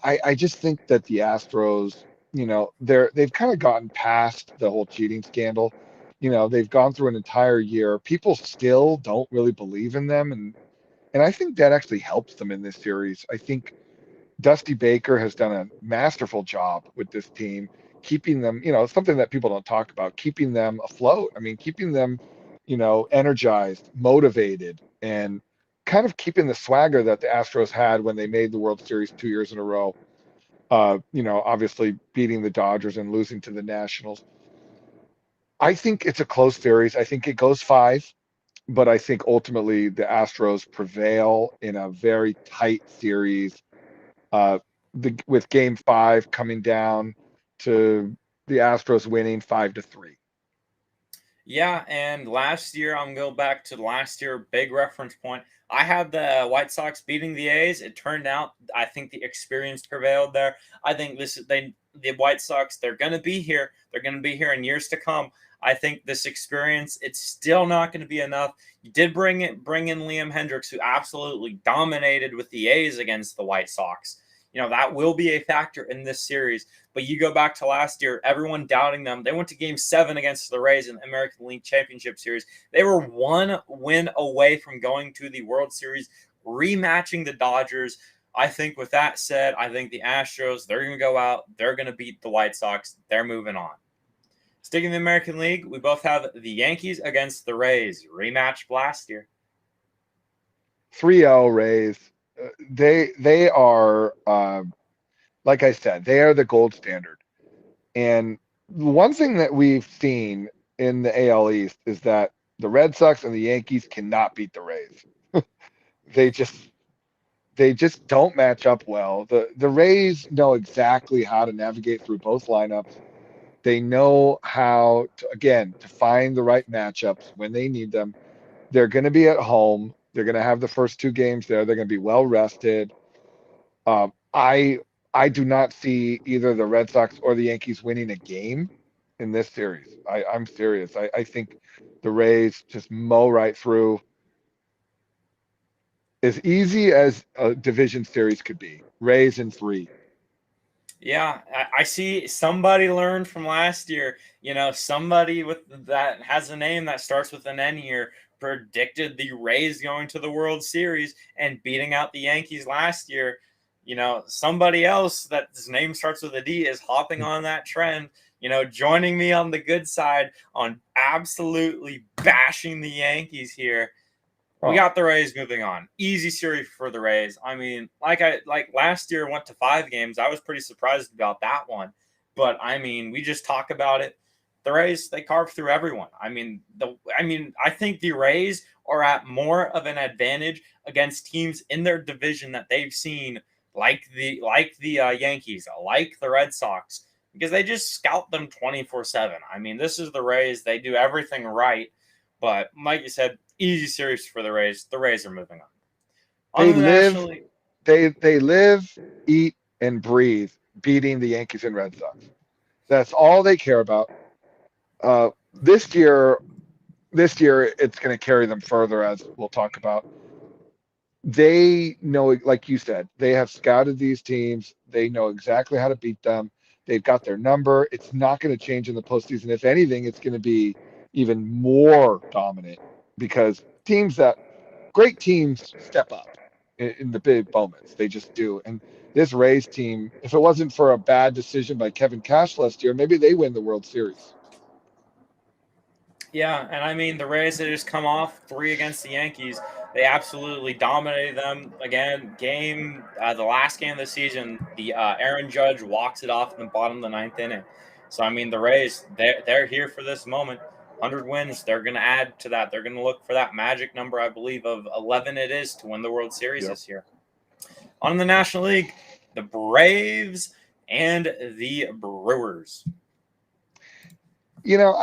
I just think that the Astros, they've kind of gotten past the whole cheating scandal. They've gone through an entire year. People still don't really believe in them, and I think that actually helps them in this series. I think Dusty Baker has done a masterful job with this team, keeping them, something that people don't talk about, keeping them afloat. I mean, keeping them, energized, motivated, and kind of keeping the swagger that the Astros had when they made the World Series 2 years in a row. Obviously beating the Dodgers and losing to the Nationals. I think it's a close series. I think it goes 5, but I think ultimately the Astros prevail in a very tight series. Uh, with Game 5 coming down to the Astros winning 5-3. Yeah, and last year, I'm going back to last year, big reference point. I had the White Sox beating the A's. It turned out, I think the experience prevailed there. I think the White Sox, they're going to be here. They're going to be here in years to come. I think this experience, it's still not going to be enough. You did bring in Liam Hendricks, who absolutely dominated with the A's against the White Sox. That will be a factor in this series. But you go back to last year, everyone doubting them. They went to Game 7 against the Rays in the American League Championship Series. They were one win away from going to the World Series, rematching the Dodgers. I think with that said, I think the Astros, they're going to go out. They're going to beat the White Sox. They're moving on. Sticking in the American League, we both have the Yankees against the Rays. Rematch last year. 3-0 Rays. They are, like I said, they are the gold standard. And one thing that we've seen in the AL East is that the Red Sox and the Yankees cannot beat the Rays. They just They just don't match up well. The Rays know exactly how to navigate through both lineups. They know how to, again, to find the right matchups when they need them. They're going to be at home. They're going to have the first two games there. They're going to be well rested. Um, I I do not see either the Red Sox or the Yankees winning a game in this series. I'm serious. I think the Rays just mow right through as easy as a division series could be. Rays in three. Yeah, I see somebody learned from last year. Somebody with that has a name that starts with an N here predicted the Rays going to the World Series and beating out the Yankees last year. Somebody else that's name starts with a D is hopping on that trend. Joining me on the good side on absolutely bashing the Yankees here. We Oh, got the Rays moving on. Easy series for the Rays. I mean, like last year went to 5 games. I was pretty surprised about that one. But I mean, we just talk about it. The Rays, they carved through everyone. I think the Rays are at more of an advantage against teams in their division that they've seen, like the Yankees, like the Red Sox, because they just scout them 24/7. I mean, this is the Rays. They do everything right. But like you said, easy series for the Rays. The Rays are moving on. they On the live, National League, they live, eat, and breathe beating the Yankees and Red Sox. That's all they care about. Uh, this year, this year it's going to carry them further, as we'll talk about. They know, like you said, they have scouted these teams. They know exactly how to beat them. They've got their number. It's not going to change in the postseason. If anything, it's going to be even more dominant because great teams step up in the big moments. They just do. And this Rays team, if it wasn't for a bad decision by Kevin Cash last year, maybe they win the World Series. yeah, and I mean the Rays had just come off 3 against the Yankees. They absolutely dominated them again. The last game of the season, the Aaron Judge walks it off in the bottom of the ninth inning. So I mean the Rays, they're here for this moment. 100 wins. They're going to add to that. They're going to look for that magic number, I believe, of 11. It is to win the World Series Yep. this year. On the National League, the Braves and the Brewers. You know,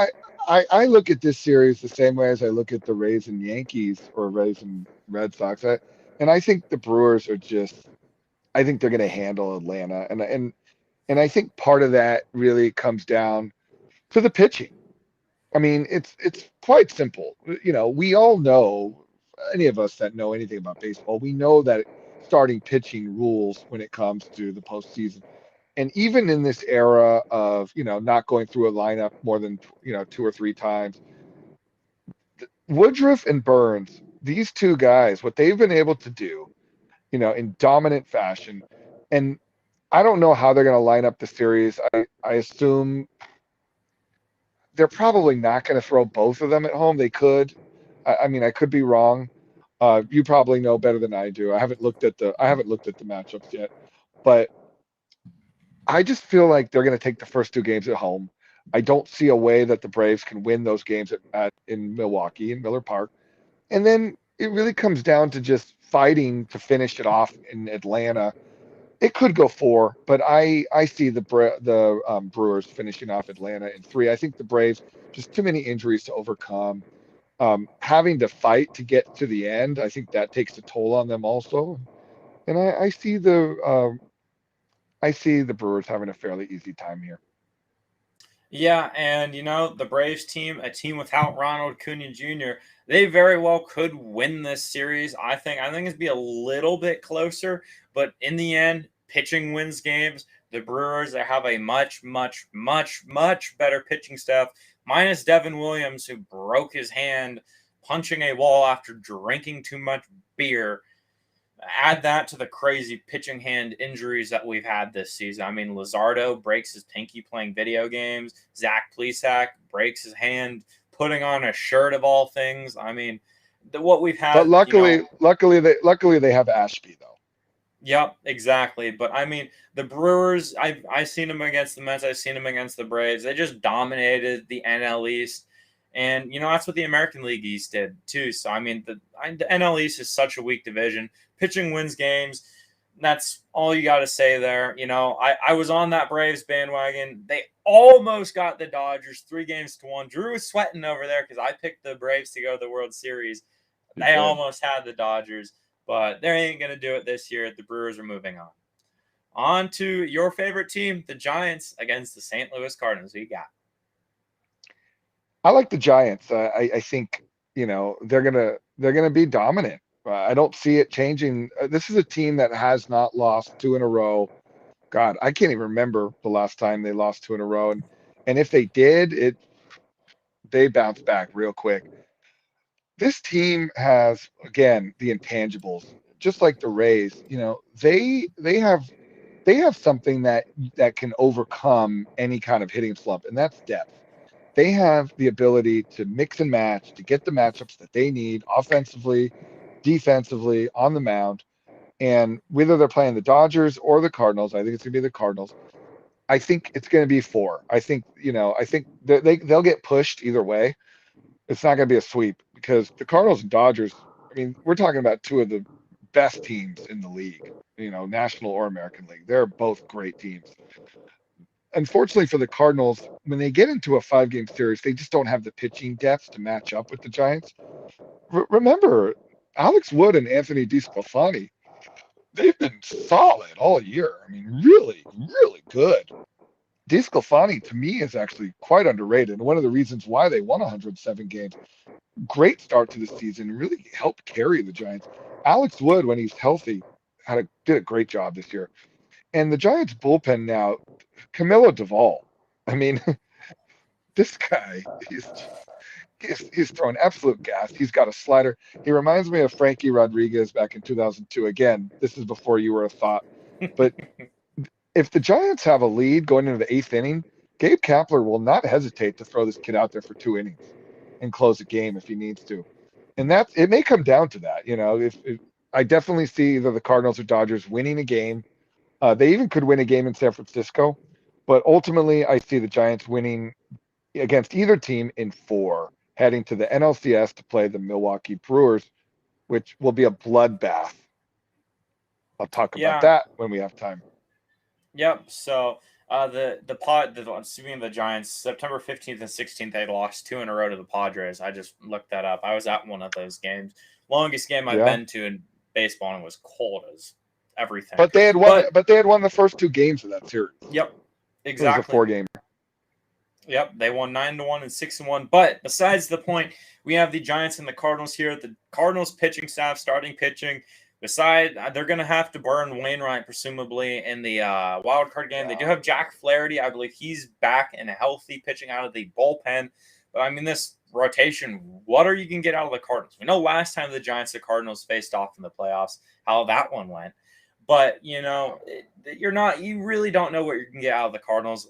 I look at this series the same way as I look at the Rays and Yankees or Rays and Red Sox. And I think the Brewers are just, I think they're going to handle Atlanta. And I think part of that really comes down to the pitching. I mean, it's quite simple. You know, we all know, any of us that know anything about baseball, we know that starting pitching rules when it comes to the postseason. And even in this era of, not going through a lineup more than, two or three times, Woodruff and Burns, these two guys, what they've been able to do, in dominant fashion, and I don't know how they're going to line up the series. I assume they're probably not going to throw both of them at home. They could. I mean, I could be wrong. You probably know better than I do. I haven't looked at the matchups yet, but I just feel like they're going to take the first two games at home. I don't see a way that the Braves can win those games in Milwaukee in Miller Park, and then it really comes down to just fighting to finish it off in Atlanta. It could go four, but I see the Brewers finishing off Atlanta in three. I think the Braves just too many injuries to overcome. Having to fight to get to the end, I think that takes a toll on them also. And I see the Brewers having a fairly easy time here. Yeah, and the Braves team, a team without Ronald Acuna Jr., they very well could win this series. I think it'd be a little bit closer, but in the end, pitching wins games. The Brewers, they have a much, much, much, much better pitching staff, minus Devin Williams, who broke his hand punching a wall after drinking too much beer. Add that to the crazy pitching hand injuries that we've had this season. I mean, Luzardo breaks his pinky playing video games. Zach Plesac breaks his hand putting on a shirt of all things. I mean, what we've But had, luckily they have Ashby though. Yep, exactly. But I mean, the Brewers, I've seen them against the Mets. I've seen them against the Braves. They just dominated the NL East. And, that's what the American League East did too. So, I mean, the NL East is such a weak division. Pitching wins games. That's all you got to say there. I was on that Braves bandwagon. They almost got the Dodgers 3-1. Drew was sweating over there because I picked the Braves to go to the World Series. They almost had the Dodgers, but they ain't going to do it this year. The Brewers are moving on. On to your favorite team, the Giants, against the St. Louis Cardinals. Who you got? I like the Giants. I think they're gonna be dominant. I don't see it changing. This is a team that has not lost 2 in a row. God, I can't even remember the last time they lost 2 in a row. And if they did, they bounced back real quick. This team has, again, the intangibles, just like the Rays. They have something that can overcome any kind of hitting slump, and that's depth. They have the ability to mix and match, to get the matchups that they need offensively, defensively, on the mound. And whether they're playing the Dodgers or the Cardinals, I think it's going to be the Cardinals. I think it's going to be 4. I think they'll get pushed either way. It's not going to be a sweep because the Cardinals and Dodgers, I mean, we're talking about 2 of the best teams in the league, National or American League. They're both great teams. Unfortunately for the Cardinals, when they get into a 5-game series, they just don't have the pitching depth to match up with the Giants. Remember, Alex Wood and Anthony DeSclafani, they've been solid all year. I mean, really, really good. DeSclafani, to me, is actually quite underrated. And one of the reasons why they won 107 games, great start to the season, really helped carry the Giants. Alex Wood, when he's healthy, did a great job this year. And the Giants bullpen now, Camilo Duvall. I mean, this guy, he's throwing absolute gas. He's got a slider. He reminds me of Frankie Rodriguez back in 2002. Again, this is before you were a thought. But if the Giants have a lead going into the 8th inning, Gabe Kapler will not hesitate to throw this kid out there for 2 innings and close a game if he needs to. And it may come down to that. If I definitely see either the Cardinals or Dodgers winning a game. They even could win a game in San Francisco, but ultimately I see the Giants winning against either team in 4, heading to the NLCS to play the Milwaukee Brewers, which will be a bloodbath. I'll talk about that when we have time. Yep. So speaking of the Giants, September 15th and 16th, they lost 2 in a row to the Padres. I just looked that up. I was at one of those games. Longest game I've been to in baseball, and it was cold as everything. But they had won. But they had won the first 2 games of that series. Yep, exactly. It was a 4-game. Yep, they won 9-1 and 6-1. But besides the point, we have the Giants and the Cardinals here. The Cardinals pitching staff, starting pitching. They're going to have to burn Wainwright presumably in the wild card game. They do have Jack Flaherty. I believe he's back and healthy, pitching out of the bullpen. But I mean, this rotation, what are you going to get out of the Cardinals? We know last time the Giants and Cardinals faced off in the playoffs, how that one went. But, you really don't know what you're going to get out of the Cardinals.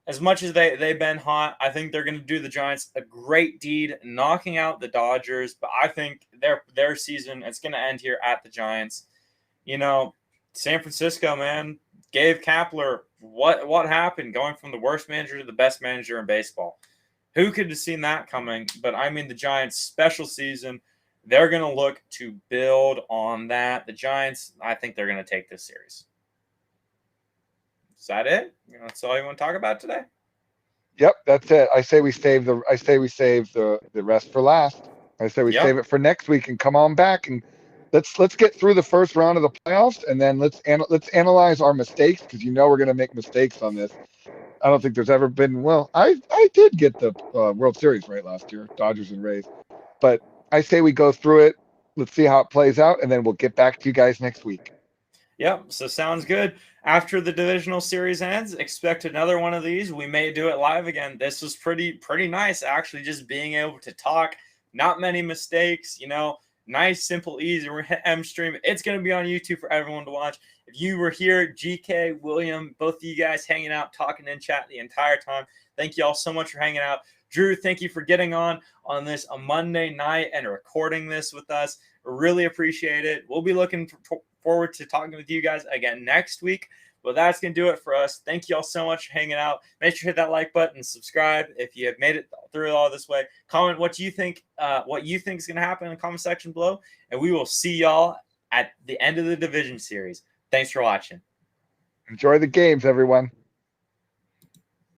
As much as they've been hot, I think they're going to do the Giants a great deed, knocking out the Dodgers. But I think their season, it's going to end here at the Giants. San Francisco, man, Gabe Kapler, what happened going from the worst manager to the best manager in baseball? Who could have seen that coming? But I mean, the Giants' special season, they're going to look to build on that. The Giants, I think they're going to take this series. Is that it? That's all you want to talk about today? Yep, that's it. I say we save the rest for last. I say we save it for next week and come on back and let's get through the first round of the playoffs and then let's analyze our mistakes because we're going to make mistakes on this. I don't think there's ever been. Well, I did get the World Series right last year, Dodgers and Rays, but I say we go through it. Let's see how it plays out, and then we'll get back to you guys next week. Yep, so sounds good. After the divisional series ends, expect another one of these. We may do it live again. This was pretty nice, actually, just being able to talk. Not many mistakes, nice, simple, easy. We're M stream. It's going to be on YouTube for everyone to watch. If you were here, GK, William, both of you guys hanging out, talking in chat the entire time, thank you all so much for hanging out. Drew, thank you for getting on this a Monday night and recording this with us. Really appreciate it. We'll be looking forward to talking with you guys again next week. Well, that's going to do it for us. Thank you all so much for hanging out. Make sure to hit that like button and subscribe if you have made it through all this way. Comment what you think is going to happen in the comment section below, and we will see y'all at the end of the division series. Thanks for watching. Enjoy the games, everyone.